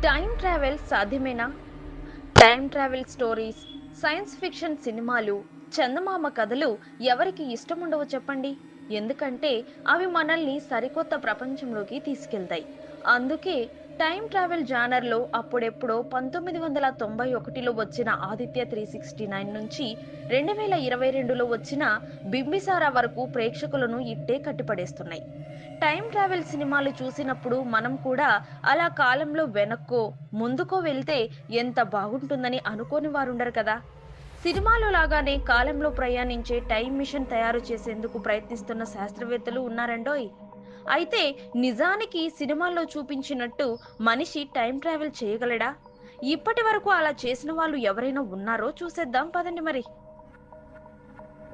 Time travel సాధ్యమేనా? Time travel stories, science fiction సినిమాలు, చందమామ కథలు ఎవరికి ఇష్టం ఉండవో చెప్పండి. ఎందుకంటే అవి మనల్ని సరికొత్త ప్రపంచంలోకి తీసుకెళ్తాయి. అందుకే టైం ట్రావెల్ జానర్లో అప్పుడెప్పుడో 1991లో వచ్చిన ఆదిత్య 369 నుంచి 2022లో వచ్చిన బింబిసారా వరకు ప్రేక్షకులను ఇట్టే కట్టిపడేస్తున్నాయి. టైం ట్రావెల్ సినిమాలు చూసినప్పుడు మనం కూడా అలా కాలంలో వెనక్కో ముందుకో వెళ్తే ఎంత బాగుంటుందని అనుకోని వారుండరు కదా. సినిమాలో లాగానే కాలంలో ప్రయాణించే టైం మిషన్ తయారు చేసేందుకు ప్రయత్నిస్తున్న శాస్త్రవేత్తలు ఉన్నారండోయ్. అయితే నిజానికి సినిమాల్లో చూపించినట్టు మనిషి టైం ట్రావెల్ చేయగలడా? ఇప్పటి వరకు అలా చేసిన వాళ్ళు ఎవరైనా ఉన్నారో చూసేద్దాం పదండి మరి.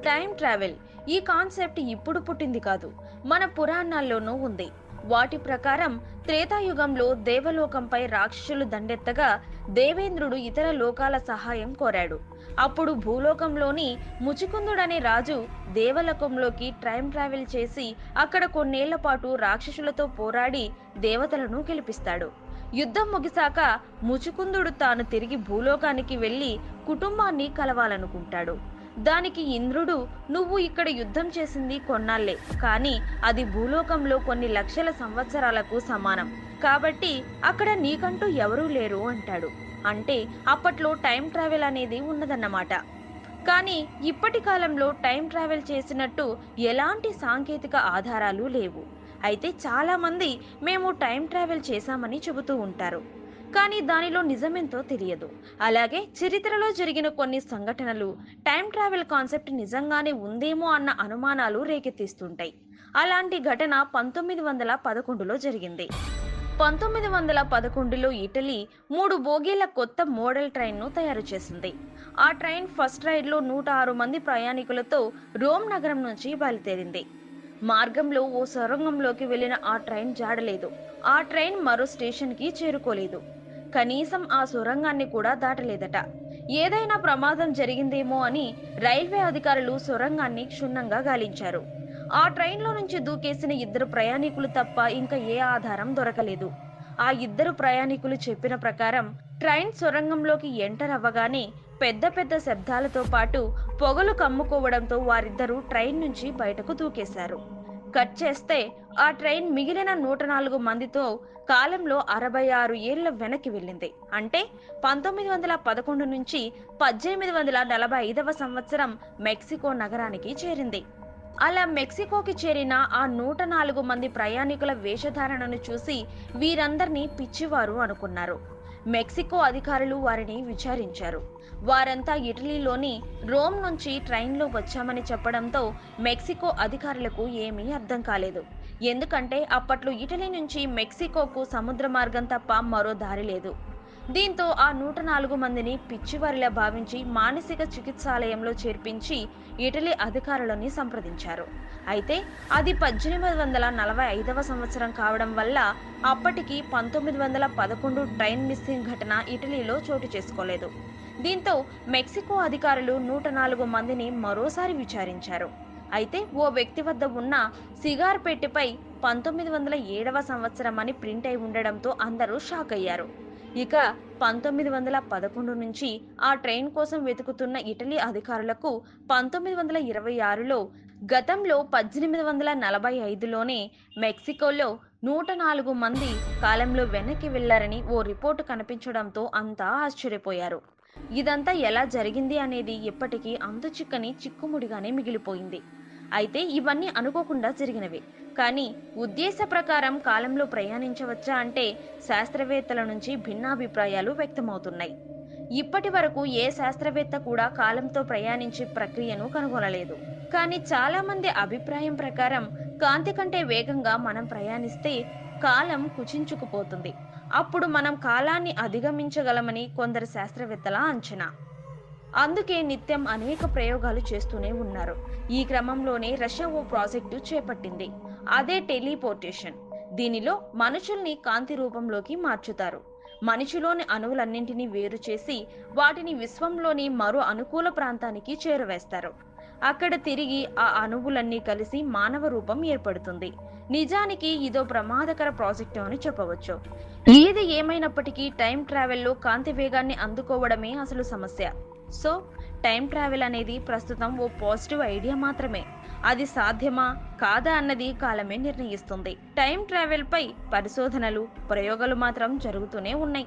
టైం ట్రావెల్ ఈ కాన్సెప్ట్ ఇప్పుడు పుట్టింది కాదు, మన పురాణాల్లోనూ ఉంది. వాటి ప్రకారం త్రేతాయుగంలో దేవలోకంపై రాక్షసులు దండెత్తగా దేవేంద్రుడు ఇతర లోకాల సహాయం కోరాడు. అప్పుడు భూలోకంలోని ముచికుందుడనే రాజు దేవలోకంలోకి టైం ట్రావెల్ చేసి అక్కడ కొన్నేళ్ల పాటు రాక్షసులతో పోరాడి దేవతలను గెలిపిస్తాడు. యుద్ధం ముగిశాక ముచుకుందుడు తాను తిరిగి భూలోకానికి వెళ్లి కుటుంబాన్ని కలవాలనుకుంటాడు. దానికి ఇంద్రుడు, నువ్వు ఇక్కడ యుద్ధం చేసింది కొన్నాళ్లే, కానీ అది భూలోకంలో కొన్ని లక్షల సంవత్సరాలకు సమానం, కాబట్టి అక్కడ నీకంటూ ఎవరూ లేరు అంటాడు. అంటే అప్పట్లో టైం ట్రావెల్ అనేది ఉన్నదన్నమాట. కానీ ఇప్పటి కాలంలో టైం ట్రావెల్ చేసినట్టు ఎలాంటి సాంకేతిక ఆధారాలు లేవు. అయితే చాలా మంది మేము టైం ట్రావెల్ చేశామని చెబుతూ ఉంటారు, కానీ దానిలో నిజమెంతో తెలియదు. అలాగే చరిత్రలో జరిగిన కొన్ని సంఘటనలు టైం ట్రావెల్ కాన్సెప్ట్ నిజంగానే ఉందేమో అన్న అనుమానాలు రేకెత్తిస్తుంటాయి. అలాంటి ఘటన 1911లో జరిగింది. 1911లో ఇటలీ 3 బోగీల కొత్త మోడల్ ట్రైన్ను తయారు చేసింది. ఆ ట్రైన్ ఫస్ట్ రైడ్లో 106 మంది ప్రయాణికులతో రోమ్ నగరం నుంచి బయలుదేరింది. మార్గంలో ఓ సొరంగంలోకి వెళ్లిన ఆ ట్రైన్ జాడలేదు. ఆ ట్రైన్ మరో స్టేషన్కి చేరుకోలేదు. కనీసం ఆ సొరంగాన్ని కూడా దాటలేదట. ఏదైనా ప్రమాదం జరిగిందేమో అని రైల్వే అధికారులు సొరంగాన్ని క్షుణ్ణంగా గాలించారు. ఆ ట్రైన్లో నుంచి దూకేసిన 2 ప్రయాణికులు తప్ప ఇంకా ఏ ఆధారం దొరకలేదు. ఆ 2 ప్రయాణికులు చెప్పిన ప్రకారం ట్రైన్ సొరంగంలోకి ఎంటర్ అవ్వగానే పెద్ద పెద్ద శబ్దాలతో పాటు పొగలు కమ్ముకోవడంతో వారిద్దరూ ట్రైన్ నుంచి బయటకు దూకేశారు. కట్ చేస్తే ఆ ట్రైన్ మిగిలిన 104 మందితో కాలంలో 66 ఏళ్ల వెనక్కి వెళ్ళింది. అంటే 1911 నుంచి 1845వ సంవత్సరం మెక్సికో నగరానికి చేరింది. అలా మెక్సికోకి చేరిన ఆ 104 మంది ప్రయాణికుల వేషధారణను చూసి వీరందర్నీ పిచ్చివారు అనుకున్నారు. మెక్సికో అధికారులు వారిని విచారించారు. వారంతా ఇటలీలోని రోమ్ నుంచి ట్రైన్లో వచ్చామని చెప్పడంతో మెక్సికో అధికారులకు ఏమీ అర్థం కాలేదు. ఎందుకంటే అప్పట్లో ఇటలీ నుంచి మెక్సికోకు సముద్ర మార్గం తప్ప మరో దారి లేదు. దీంతో ఆ 104 మందిని పిచ్చివారిలా భావించి మానసిక చికిత్సాలయంలో చేర్పించి ఇటలీ అధికారులని సంప్రదించారు. అయితే అది 1845వ సంవత్సరం కావడం వల్ల అప్పటికి 1911 ట్రైన్ మిస్సింగ్ ఘటన ఇటలీలో చోటు చేసుకోలేదు. దీంతో మెక్సికో అధికారులు 104 మందిని మరోసారి విచారించారు. అయితే ఓ వ్యక్తి వద్ద ఉన్న సిగార్ పెట్టెపై 1907వ సంవత్సరం అని ప్రింట్ అయి ఉండడంతో అందరూ షాక్ అయ్యారు. ఇక 1911 నుంచి ఆ ట్రైన్ కోసం వెతుకుతున్న ఇటలీ అధికారులకు 1926లో గతంలో 1845లోనే మెక్సికోలో 104 మంది కాలంలో వెనక్కి వెళ్లారని ఓ రిపోర్టు కనిపించడంతో అంతా ఆశ్చర్యపోయారు. ఇదంతా ఎలా జరిగింది అనేది ఇప్పటికీ అంతుచిక్కని చిక్కుముడిగానే మిగిలిపోయింది. అయితే ఇవన్నీ అనుకోకుండా జరిగినవే, కానీ ఉద్దేశ ప్రకారం కాలంలో ప్రయాణించవచ్చా అంటే శాస్త్రవేత్తల నుంచి భిన్నాభిప్రాయాలు వ్యక్తమవుతున్నాయి. ఇప్పటి వరకు ఏ శాస్త్రవేత్త కూడా కాలంతో ప్రయాణించే ప్రక్రియను కనుగొనలేదు. కానీ చాలా మంది అభిప్రాయం ప్రకారం కాంతి కంటే వేగంగా మనం ప్రయాణిస్తే కాలం కుచించుకుపోతుంది. అప్పుడు మనం కాలాన్ని అధిగమించగలమని కొందరు శాస్త్రవేత్తల అంచనా. అందుకే నిత్యం అనేక ప్రయోగాలు చేస్తూనే ఉన్నారు. ఈ క్రమంలోనే రష్యా ఓ ప్రాజెక్టు చేపట్టింది. అదే టెలిపోర్టేషన్. దీనిలో మనుషుల్ని కాంతి రూపంలోకి మార్చుతారు. మనిషిలోని అణువులన్నింటినీ వేరు చేసి వాటిని విశ్వంలోని మరో అనుకూల ప్రాంతానికి చేరవేస్తారు. అక్కడ తిరిగి ఆ అణువులన్నీ కలిసి మానవ రూపం ఏర్పడుతుంది. నిజానికి ఇదో ప్రమాదకర ప్రాజెక్టు అని చెప్పవచ్చు. ఏది ఏమైనప్పటికీ టైం ట్రావెల్‌లో కాంతి వేగాన్ని అందుకోవడమే అసలు సమస్య. సో, టైం ట్రావెల్ అనేది ప్రస్తుతం ఓ పాజిటివ్ ఐడియా మాత్రమే. అది సాధ్యమా? కాదా? అన్నది కాలమే నిర్ణయిస్తుంది. టైం ట్రావెల్‌పై పరిశోధనలు, ప్రయోగాలు మాత్రం జరుగుతూనే ఉన్నాయి.